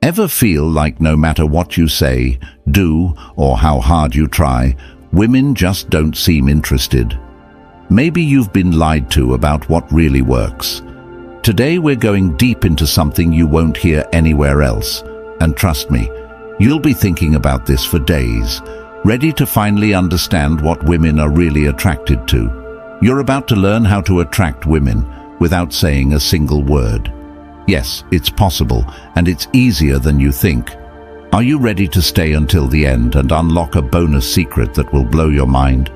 Ever feel like no matter what you say, do, or how hard you try, women just don't seem interested? Maybe you've been lied to about what really works. Today we're going deep into something you won't hear anywhere else. And trust me, you'll be thinking about this for days, ready to finally understand what women are really attracted to. You're about to learn how to attract women without saying a single word. Yes, it's possible, and it's easier than you think. Are you ready to stay until the end and unlock a bonus secret that will blow your mind?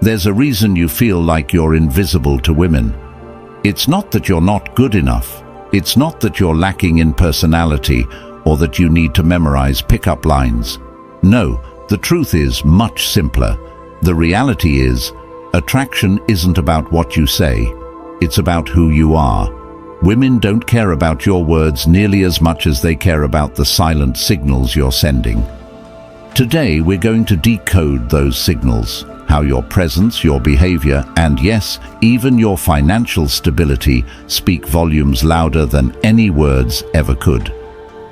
There's a reason you feel like you're invisible to women. It's not that you're not good enough. It's not that you're lacking in personality or that you need to memorize pickup lines. No, the truth is much simpler. The reality is, attraction isn't about what you say. It's about who you are. Women don't care about your words nearly as much as they care about the silent signals you're sending. Today we're going to decode those signals, how your presence, your behavior, and yes, even your financial stability speak volumes louder than any words ever could.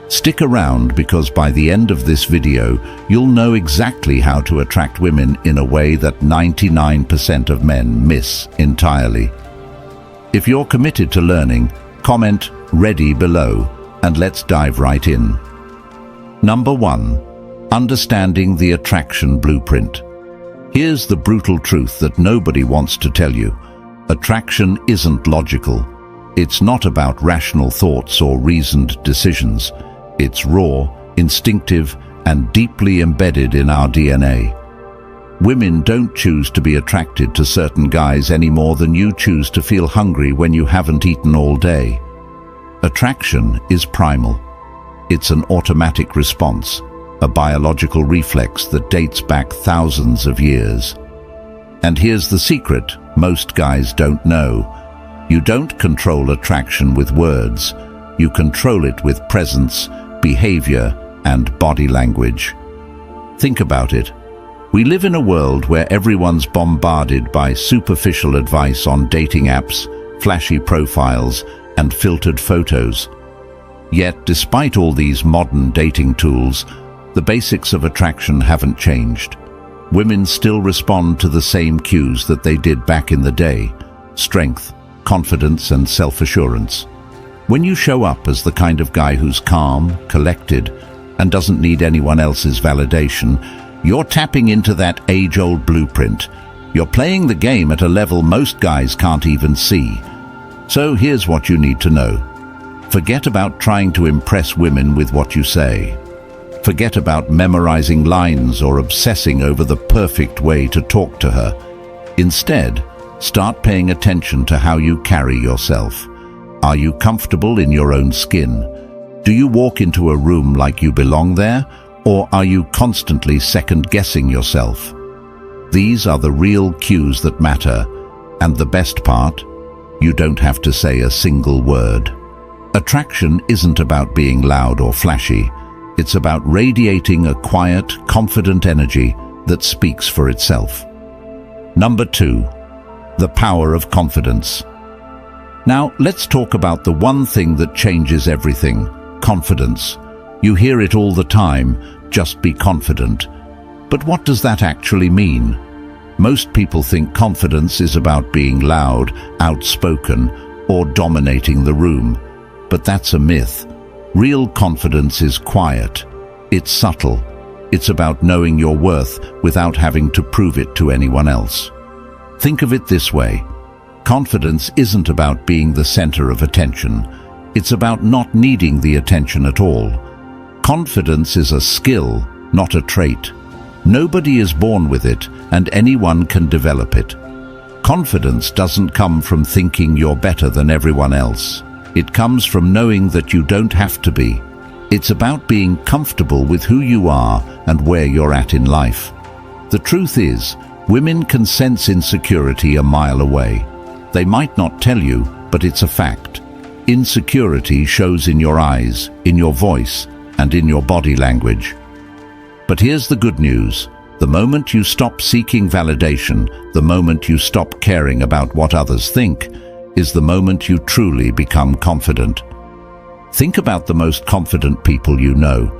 Stick around because by the end of this video, you'll know exactly how to attract women in a way that 99% of men miss entirely. If you're committed to learning, comment "ready" below and let's dive right in. Number 1. Understanding the attraction blueprint. Here's the brutal truth that nobody wants to tell you. Attraction isn't logical. It's not about rational thoughts or reasoned decisions. It's raw, instinctive, and deeply embedded in our DNA. Women don't choose to be attracted to certain guys any more than you choose to feel hungry when you haven't eaten all day. Attraction is primal. It's an automatic response, a biological reflex that dates back thousands of years. And here's the secret most guys don't know. You don't control attraction with words. You control it with presence, behavior, and body language. Think about it. We live in a world where everyone's bombarded by superficial advice on dating apps, flashy profiles, and filtered photos. Yet, despite all these modern dating tools, the basics of attraction haven't changed. Women still respond to the same cues that they did back in the day: strength, confidence, and self-assurance. When you show up as the kind of guy who's calm, collected, and doesn't need anyone else's validation, you're tapping into that age-old blueprint. You're playing the game at a level most guys can't even see. So here's what you need to know. Forget about trying to impress women with what you say. Forget about memorizing lines or obsessing over the perfect way to talk to her. Instead, start paying attention to how you carry yourself. Are you comfortable in your own skin? Do you walk into a room like you belong there? Or are you constantly second-guessing yourself? These are the real cues that matter, and the best part, you don't have to say a single word. Attraction isn't about being loud or flashy. It's about radiating a quiet, confident energy that speaks for itself. Number 2. The power of confidence. Now, let's talk about the one thing that changes everything: confidence. You hear it all the time, just be confident. But what does that actually mean? Most people think confidence is about being loud, outspoken, or dominating the room. But that's a myth. Real confidence is quiet. It's subtle. It's about knowing your worth without having to prove it to anyone else. Think of it this way. Confidence isn't about being the center of attention. It's about not needing the attention at all. Confidence is a skill, not a trait. Nobody is born with it, and anyone can develop it. Confidence doesn't come from thinking you're better than everyone else. It comes from knowing that you don't have to be. It's about being comfortable with who you are and where you're at in life. The truth is, women can sense insecurity a mile away. They might not tell you, but it's a fact. Insecurity shows in your eyes, in your voice, and in your body language. But here's the good news. The moment you stop seeking validation, the moment you stop caring about what others think, is the moment you truly become confident. Think about the most confident people you know.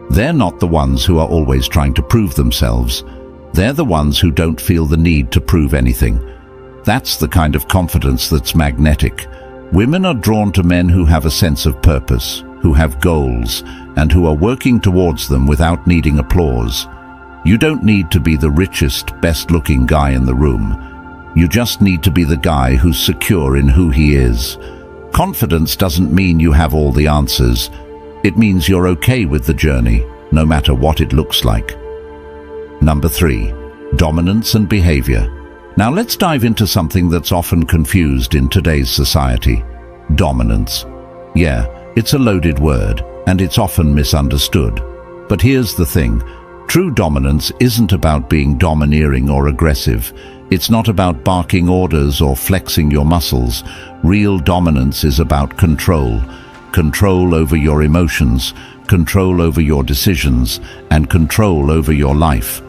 They're not the ones who are always trying to prove themselves. They're the ones who don't feel the need to prove anything. That's the kind of confidence that's magnetic. Women are drawn to men who have a sense of purpose, who have goals, and who are working towards them without needing applause. You don't need to be the richest, best-looking guy in the room. You just need to be the guy who's secure in who he is. Confidence doesn't mean you have all the answers. It means you're okay with the journey, no matter what it looks like. Number 3, dominance and behavior. Now let's dive into something that's often confused in today's society. Dominance. Yeah, it's a loaded word, and it's often misunderstood. But here's the thing. True dominance isn't about being domineering or aggressive. It's not about barking orders or flexing your muscles. Real dominance is about control. Control over your emotions, control over your decisions, and control over your life.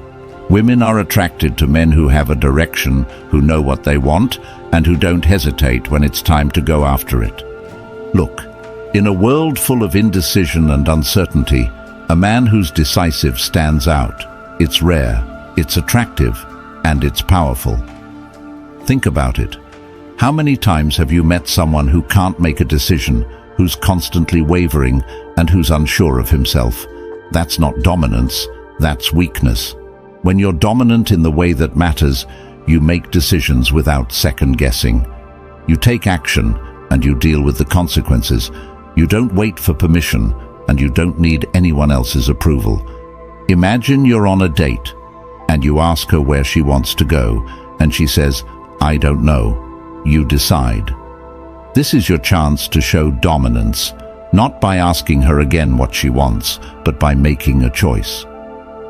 Women are attracted to men who have a direction, who know what they want, and who don't hesitate when it's time to go after it. Look, in a world full of indecision and uncertainty, a man who's decisive stands out. It's rare, it's attractive, and it's powerful. Think about it. How many times have you met someone who can't make a decision, who's constantly wavering, and who's unsure of himself? That's not dominance, that's weakness. When you're dominant in the way that matters, you make decisions without second-guessing. You take action, and you deal with the consequences. You don't wait for permission, and you don't need anyone else's approval. Imagine you're on a date, and you ask her where she wants to go, and she says, "I don't know." You decide. This is your chance to show dominance, not by asking her again what she wants, but by making a choice.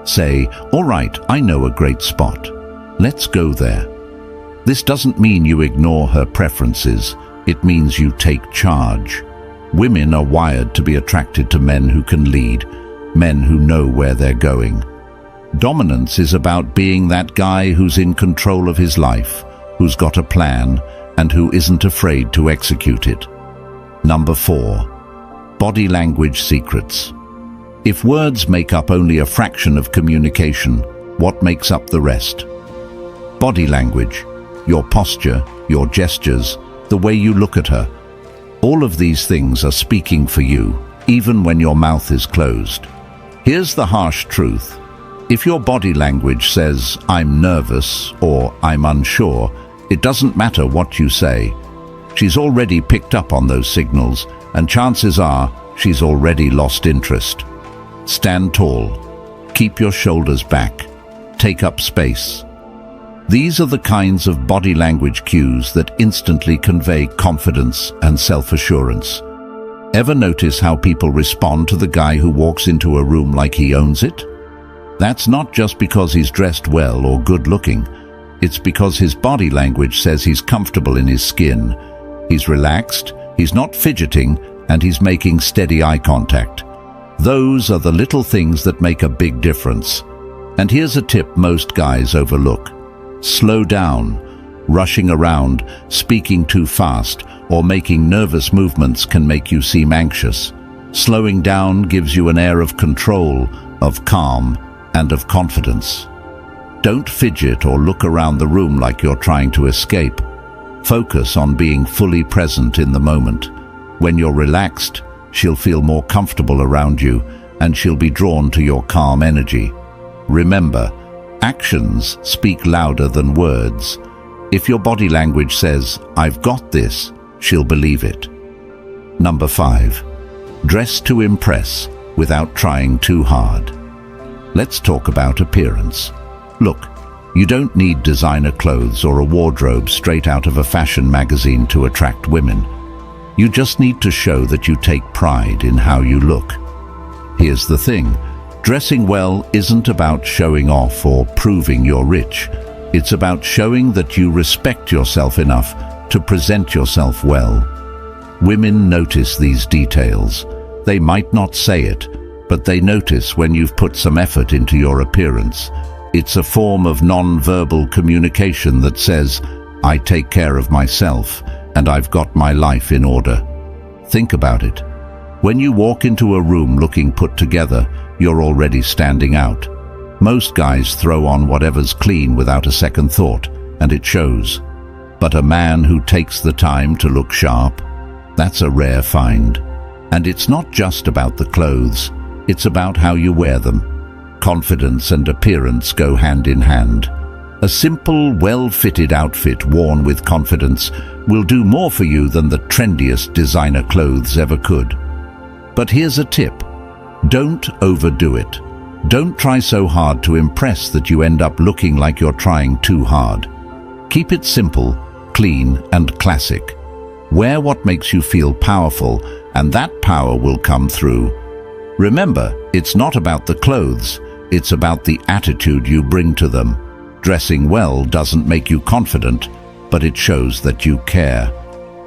Say, "All right, I know a great spot. Let's go there." This doesn't mean you ignore her preferences. It means you take charge. Women are wired to be attracted to men who can lead, men who know where they're going. Dominance is about being that guy who's in control of his life, who's got a plan, and who isn't afraid to execute it. Number 4, body language secrets. If words make up only a fraction of communication, what makes up the rest? Body language, your posture, your gestures, the way you look at her. All of these things are speaking for you, even when your mouth is closed. Here's the harsh truth. If your body language says, "I'm nervous" or "I'm unsure," it doesn't matter what you say. She's already picked up on those signals, and chances are she's already lost interest. Stand tall. Keep your shoulders back. Take up space. These are the kinds of body language cues that instantly convey confidence and self-assurance. Ever notice how people respond to the guy who walks into a room like he owns it? That's not just because he's dressed well or good-looking. It's because his body language says he's comfortable in his skin. He's relaxed, he's not fidgeting, and he's making steady eye contact. Those are the little things that make a big difference. And here's a tip most guys overlook. Slow down. Rushing around, speaking too fast, or making nervous movements can make you seem anxious. Slowing down gives you an air of control, of calm, and of confidence. Don't fidget or look around the room like you're trying to escape. Focus on being fully present in the moment. When you're relaxed, she'll feel more comfortable around you, and she'll be drawn to your calm energy. Remember, actions speak louder than words. If your body language says, "I've got this," she'll believe it. Number 5, dress to impress without trying too hard. Let's talk about appearance. Look, you don't need designer clothes or a wardrobe straight out of a fashion magazine to attract women. You just need to show that you take pride in how you look. Here's the thing. Dressing well isn't about showing off or proving you're rich. It's about showing that you respect yourself enough to present yourself well. Women notice these details. They might not say it, but they notice when you've put some effort into your appearance. It's a form of non-verbal communication that says, "I take care of myself, and I've got my life in order." Think about it. When you walk into a room looking put together, you're already standing out. Most guys throw on whatever's clean without a second thought, and it shows. But a man who takes the time to look sharp, that's a rare find. And it's not just about the clothes, it's about how you wear them. Confidence and appearance go hand in hand. A simple, well-fitted outfit worn with confidence will do more for you than the trendiest designer clothes ever could. But here's a tip. Don't overdo it. Don't try so hard to impress that you end up looking like you're trying too hard. Keep it simple, clean, and classic. Wear what makes you feel powerful, and that power will come through. Remember, it's not about the clothes, it's about the attitude you bring to them. Dressing well doesn't make you confident, but it shows that you care.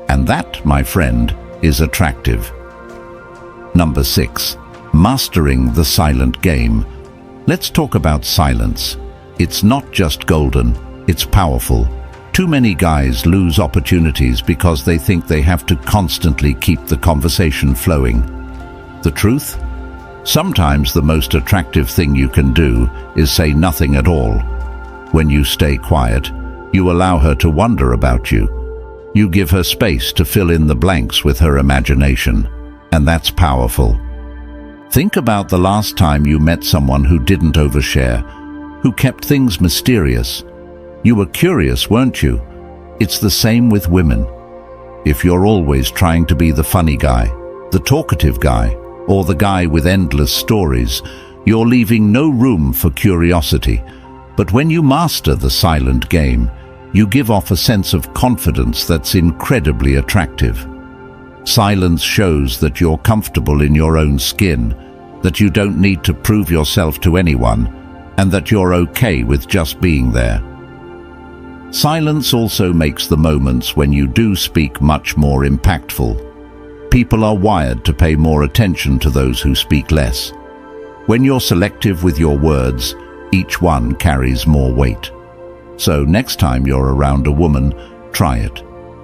And that, my friend, is attractive. Number 6. Mastering the silent game. Let's talk about silence. It's not just golden, it's powerful. Too many guys lose opportunities because they think they have to constantly keep the conversation flowing. The truth? Sometimes the most attractive thing you can do is say nothing at all. When you stay quiet, you allow her to wonder about you. You give her space to fill in the blanks with her imagination, and that's powerful. Think about the last time you met someone who didn't overshare, who kept things mysterious. You were curious, weren't you? It's the same with women. If you're always trying to be the funny guy, the talkative guy, or the guy with endless stories, you're leaving no room for curiosity. But when you master the silent game, you give off a sense of confidence that's incredibly attractive. Silence shows that you're comfortable in your own skin, that you don't need to prove yourself to anyone, and that you're okay with just being there. Silence also makes the moments when you do speak much more impactful. People are wired to pay more attention to those who speak less. When you're selective with your words, each one carries more weight. So next time you're around a woman, try it.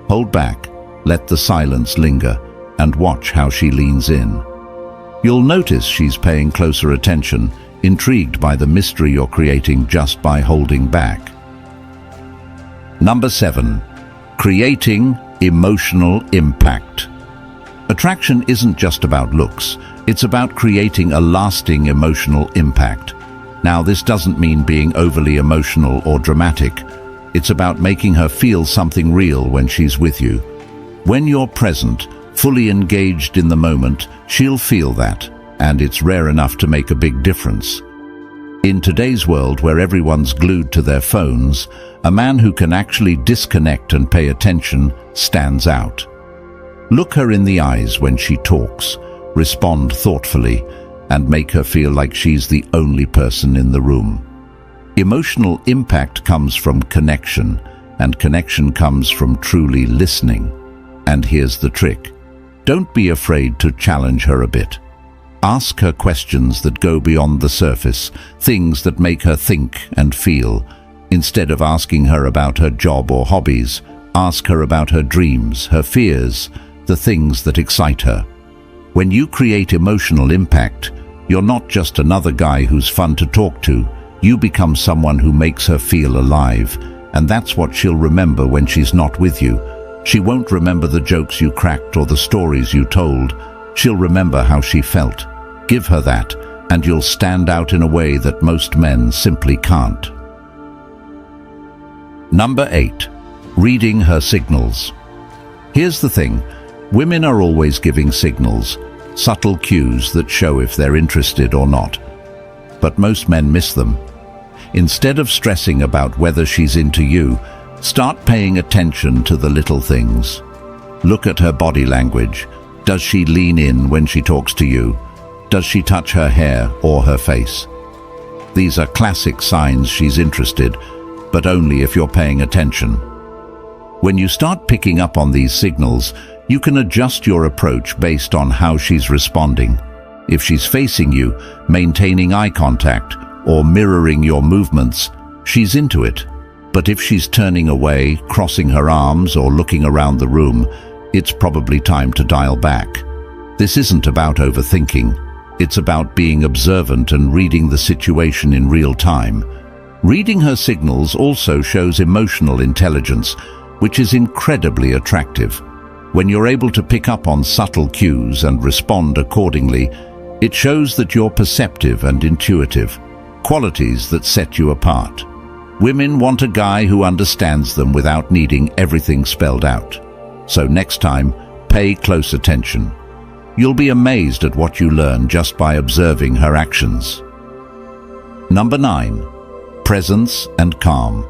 Hold back, let the silence linger, and watch how she leans in. You'll notice she's paying closer attention, intrigued by the mystery you're creating just by holding back. Number 7. Creating emotional impact. Attraction isn't just about looks, it's about creating a lasting emotional impact. Now, this doesn't mean being overly emotional or dramatic. It's about making her feel something real when she's with you. When you're present, fully engaged in the moment, she'll feel that, and it's rare enough to make a big difference. In today's world where everyone's glued to their phones, a man who can actually disconnect and pay attention stands out. Look her in the eyes when she talks, respond thoughtfully, and make her feel like she's the only person in the room. Emotional impact comes from connection, and connection comes from truly listening. And here's the trick. Don't be afraid to challenge her a bit. Ask her questions that go beyond the surface, things that make her think and feel. Instead of asking her about her job or hobbies, ask her about her dreams, her fears, the things that excite her. When you create emotional impact, you're not just another guy who's fun to talk to. You become someone who makes her feel alive, and that's what she'll remember when she's not with you. She won't remember the jokes you cracked or the stories you told. She'll remember how she felt. Give her that, and you'll stand out in a way that most men simply can't. Number 8. Reading her signals. Here's the thing. Women are always giving signals, subtle cues that show if they're interested or not. But most men miss them. Instead of stressing about whether she's into you, start paying attention to the little things. Look at her body language. Does she lean in when she talks to you? Does she touch her hair or her face? These are classic signs she's interested, but only if you're paying attention. When you start picking up on these signals, you can adjust your approach based on how she's responding. If she's facing you, maintaining eye contact, or mirroring your movements, she's into it. But if she's turning away, crossing her arms, or looking around the room, it's probably time to dial back. This isn't about overthinking. It's about being observant and reading the situation in real time. Reading her signals also shows emotional intelligence, which is incredibly attractive. When you're able to pick up on subtle cues and respond accordingly, it shows that you're perceptive and intuitive, qualities that set you apart. Women want a guy who understands them without needing everything spelled out. So next time, pay close attention. You'll be amazed at what you learn just by observing her actions. Number 9. Presence and calm.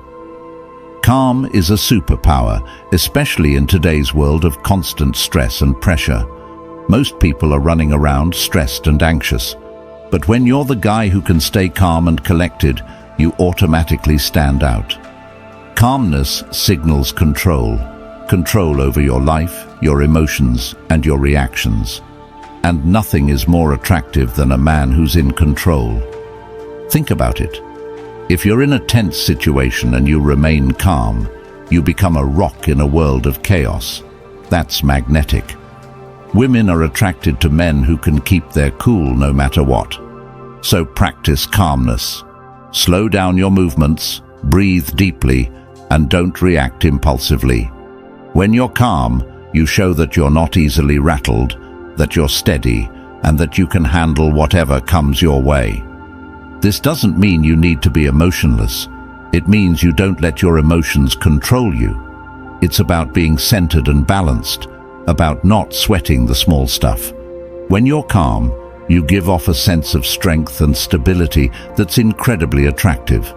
Calm is a superpower, especially in today's world of constant stress and pressure. Most people are running around stressed and anxious. But when you're the guy who can stay calm and collected, you automatically stand out. Calmness signals control. Control over your life, your emotions, and your reactions. And nothing is more attractive than a man who's in control. Think about it. If you're in a tense situation and you remain calm, you become a rock in a world of chaos. That's magnetic. Women are attracted to men who can keep their cool no matter what. So practice calmness. Slow down your movements, breathe deeply, and don't react impulsively. When you're calm, you show that you're not easily rattled, that you're steady, and that you can handle whatever comes your way. This doesn't mean you need to be emotionless. It means you don't let your emotions control you. It's about being centered and balanced, about not sweating the small stuff. When you're calm, you give off a sense of strength and stability that's incredibly attractive.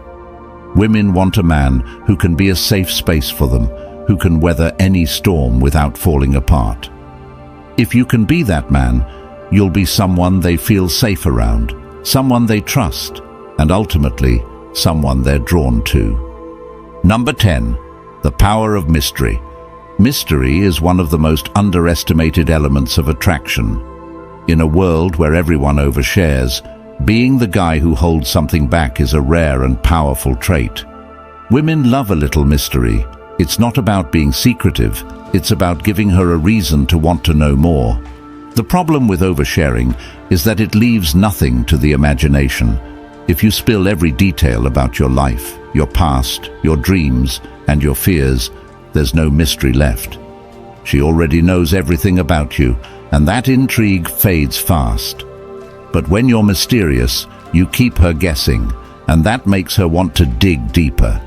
Women want a man who can be a safe space for them, who can weather any storm without falling apart. If you can be that man, you'll be someone they feel safe around, someone they trust, and ultimately, someone they're drawn to. Number 10. The power of mystery. Mystery is one of the most underestimated elements of attraction. In a world where everyone overshares, being the guy who holds something back is a rare and powerful trait. Women love a little mystery. It's not about being secretive, it's about giving her a reason to want to know more. The problem with oversharing is that it leaves nothing to the imagination. If you spill every detail about your life, your past, your dreams, and your fears, there's no mystery left. She already knows everything about you, and that intrigue fades fast. But when you're mysterious, you keep her guessing, and that makes her want to dig deeper.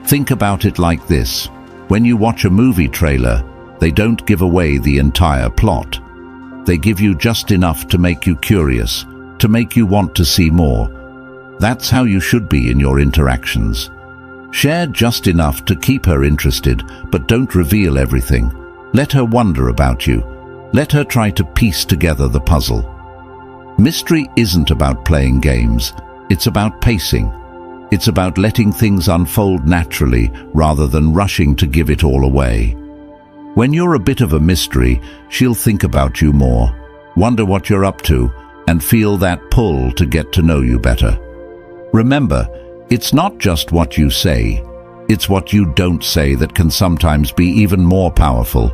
Think about it like this. When you watch a movie trailer, they don't give away the entire plot. They give you just enough to make you curious, to make you want to see more. That's how you should be in your interactions. Share just enough to keep her interested, but don't reveal everything. Let her wonder about you. Let her try to piece together the puzzle. Mystery isn't about playing games. It's about pacing. It's about letting things unfold naturally rather than rushing to give it all away. When you're a bit of a mystery, she'll think about you more, wonder what you're up to, and feel that pull to get to know you better. Remember, it's not just what you say, it's what you don't say that can sometimes be even more powerful.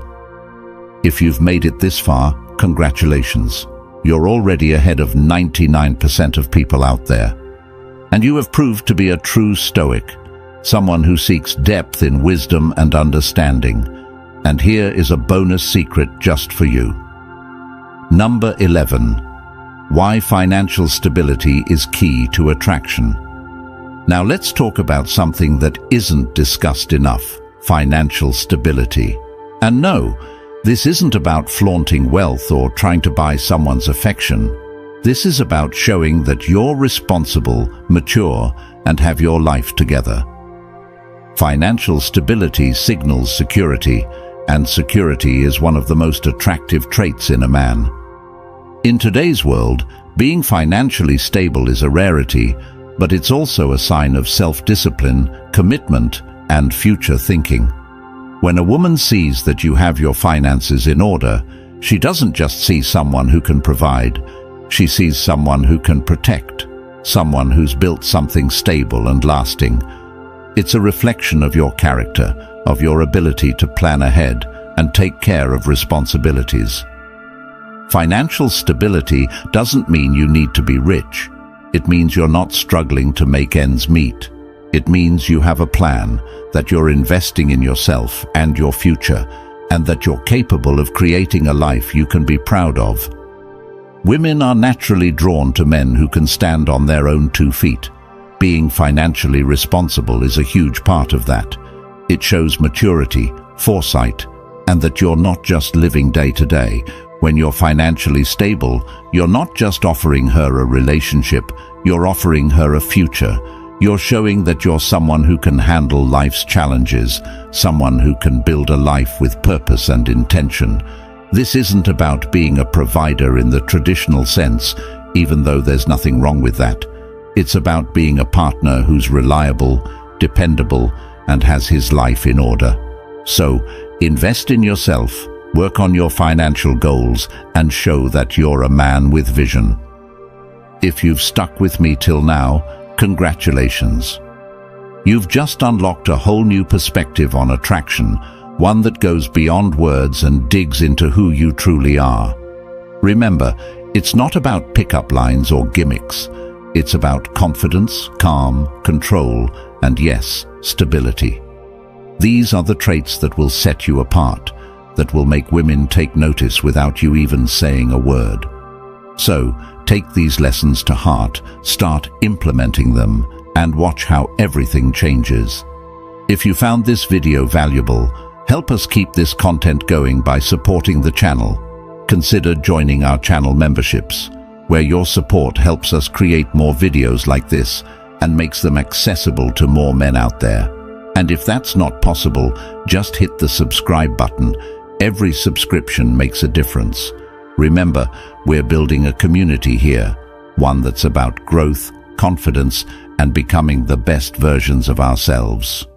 If you've made it this far, congratulations. You're already ahead of 99% of people out there. And you have proved to be a true stoic, someone who seeks depth in wisdom and understanding. And here is a bonus secret just for you. Number 11. Why financial stability is key to attraction. Now let's talk about something that isn't discussed enough: financial stability. And no, this isn't about flaunting wealth or trying to buy someone's affection. This is about showing that you're responsible, mature, and have your life together. Financial stability signals security, and security is one of the most attractive traits in a man. In today's world, being financially stable is a rarity, but it's also a sign of self-discipline, commitment, and future thinking. When a woman sees that you have your finances in order, she doesn't just see someone who can provide. She sees someone who can protect, someone who's built something stable and lasting. It's a reflection of your character, of your ability to plan ahead and take care of responsibilities. Financial stability doesn't mean you need to be rich. It means you're not struggling to make ends meet. It means you have a plan, that you're investing in yourself and your future, and that you're capable of creating a life you can be proud of. Women are naturally drawn to men who can stand on their own 2 feet. Being financially responsible is a huge part of that. It shows maturity, foresight, and that you're not just living day to day. When you're financially stable, you're not just offering her a relationship, you're offering her a future. You're showing that you're someone who can handle life's challenges, someone who can build a life with purpose and intention. This isn't about being a provider in the traditional sense, even though there's nothing wrong with that. It's about being a partner who's reliable, dependable, and has his life in order. So, invest in yourself, work on your financial goals, and show that you're a man with vision. If you've stuck with me till now, congratulations. You've just unlocked a whole new perspective on attraction, one that goes beyond words and digs into who you truly are. Remember, it's not about pickup lines or gimmicks. It's about confidence, calm, control, and yes, stability. These are the traits that will set you apart, that will make women take notice without you even saying a word. So, take these lessons to heart, start implementing them, and watch how everything changes. If you found this video valuable, help us keep this content going by supporting the channel. Consider joining our channel memberships, where your support helps us create more videos like this and makes them accessible to more men out there. And if that's not possible, just hit the subscribe button. Every subscription makes a difference. Remember, we're building a community here, one that's about growth, confidence, and becoming the best versions of ourselves.